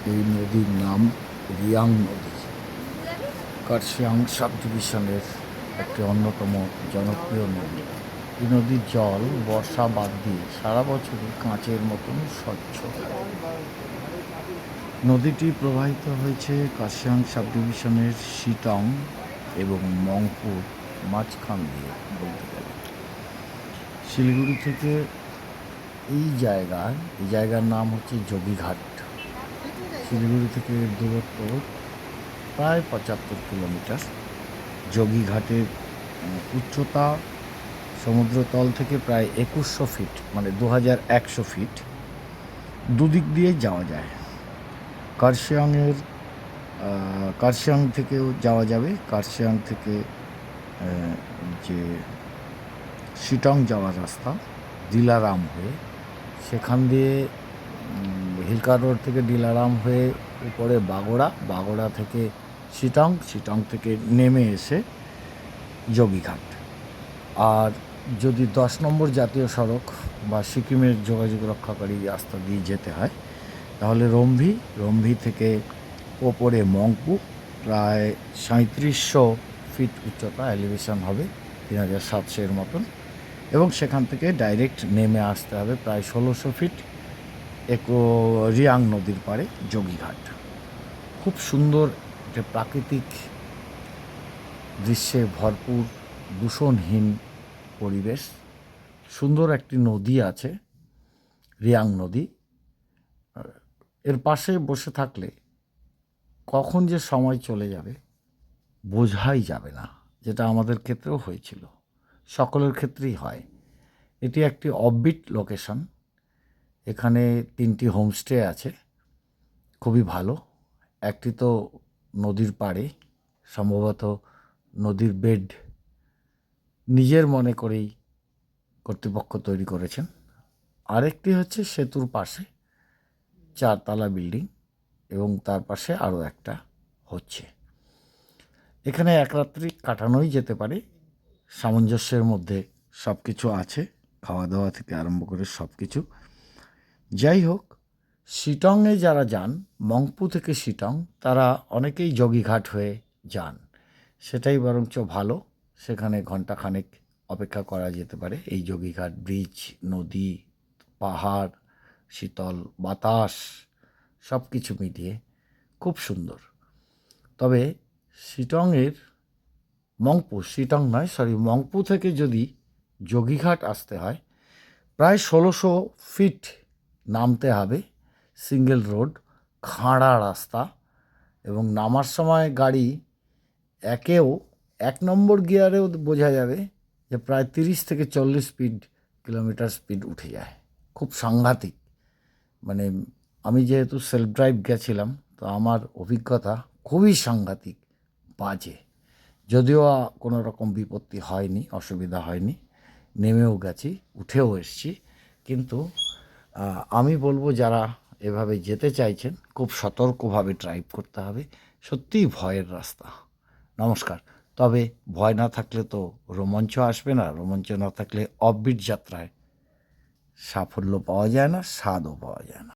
এই নদীর নাম রিয়াং নদী। কার্শিয়াং সাব ডিভিশনের একটি অন্যতম জনপ্রিয় নদী। এই নদীর জল বর্ষা বাদ দিয়ে সারা বছরই কাঁচের মতন স্বচ্ছ। নদীটি প্রবাহিত হয়েছে কার্শিয়াং সাব ডিভিশনের শিটং এবং মংপুর মাঝখান দিয়ে বলতে গেলে। শিলিগুড়ি থেকে এই জায়গার নাম হচ্ছে যোগীঘাট। শিলিগুড়ি থেকে দূরত্ব প্রায় 75 কিলোমিটার। যোগীঘাটের উচ্চতা সমুদ্রতল থেকে প্রায় 2100 ফিট, মানে 2100 ফিট। দুদিক দিয়ে যাওয়া যায়। কার্শিয়াং থেকেও যাওয়া যাবে। কার্শিয়াং থেকে যে শিটং যাওয়ার রাস্তা দিলারাম হয়ে, সেখান দিয়ে হিলকা রোড থেকে দিলারাম হয়ে উপরে বাগোড়া থেকে শিটং থেকে নেমে এসে যোগীঘাট। আর যদি 10 নম্বর জাতীয় সড়ক বা সিকিমের যোগাযোগ রক্ষাকারী রাস্তা দিয়ে যেতে হয় তাহলে রম্ভি থেকে ওপরে মংপু, প্রায় 3700 ফিট উচ্চতা, এলিভেশন হবে 3700 মতন, এবং সেখান থেকে ডাইরেক্ট নেমে আসতে হবে প্রায় 1600 ফিট রিয়াং নদীর পাড়ে যোগীঘাট। খুব সুন্দর একটা প্রাকৃতিক দৃশ্যে ভরপুর, দূষণহীন পরিবেশ। সুন্দর একটি নদী আছে, রিয়াং নদী। এর পাশে বসে থাকলে কখন যে সময় চলে যাবে বোঝাই যাবে না, যেটা আমাদের ক্ষেত্রেও হয়েছিল, সকলের ক্ষেত্রেই হয়। এটি একটি অফবিট লোকেশন। এখানে 3টি হোমস্টে আছে, খুবই ভালো। একটি তো নদীর পাড়ে, সম্ভবত নদীর বেড নিজের মনে করেই কর্তৃপক্ষ তৈরি করেছেন। আরেকটি হচ্ছে সেতুর পাশে 4 তলা বিল্ডিং, এবং তার পাশে আরও একটা হচ্ছে। এখানে এক রাত্রি কাটানোই যেতে পারে। সামঞ্জস্যের মধ্যে সব কিছু আছে, খাওয়া দাওয়া থেকে আরম্ভ করে সব কিছু। যাই হোক, শিটংয়ে যারা যান, মংপু থেকে শিটং, তারা অনেকেই যোগীঘাট হয়ে যান। সেটাই বরঞ্চ ভালো। সেখানে ঘণ্টাখানেক অপেক্ষা করা যেতে পারে। এই যোগীঘাট ব্রিজ, নদী, পাহাড়, শীতল বাতাস, সব কিছু মিলিয়ে খুব সুন্দর। তবে মংপু থেকে যদি যোগীঘাট আসতে হয় প্রায় 1600 ফিট নামতে হবে। সিঙ্গেল রোড, খাঁড়া রাস্তা, এবং নামার সময় গাড়ি 1 নম্বর গিয়ারেও বোঝা যাবে যে প্রায় 30 থেকে 40 কিলোমিটার স্পিড উঠে যায়। খুব সাংঘাতিক। মানে আমি যেহেতু সেলফ ড্রাইভ গেছিলাম, তো আমার অভিজ্ঞতা খুবই সাংঘাতিক বাজে। যদিও কোনো রকম বিপত্তি হয়নি, অসুবিধা হয়নি, নেমেও গেছি, উঠেও এসছি। কিন্তু আমি বলবো যারা এভাবে যেতে চাইছেন খুব সতর্কভাবে ড্রাইভ করতে হবে। সত্যিই ভয়ের রাস্তা। নমস্কার। তবে ভয় না থাকলে তো রোমাঞ্চ আসবে না। রোমাঞ্চ না থাকলে অফবিট যাত্রায় সাফল্য পাওয়া যায় না, স্বাদও পাওয়া যায় না।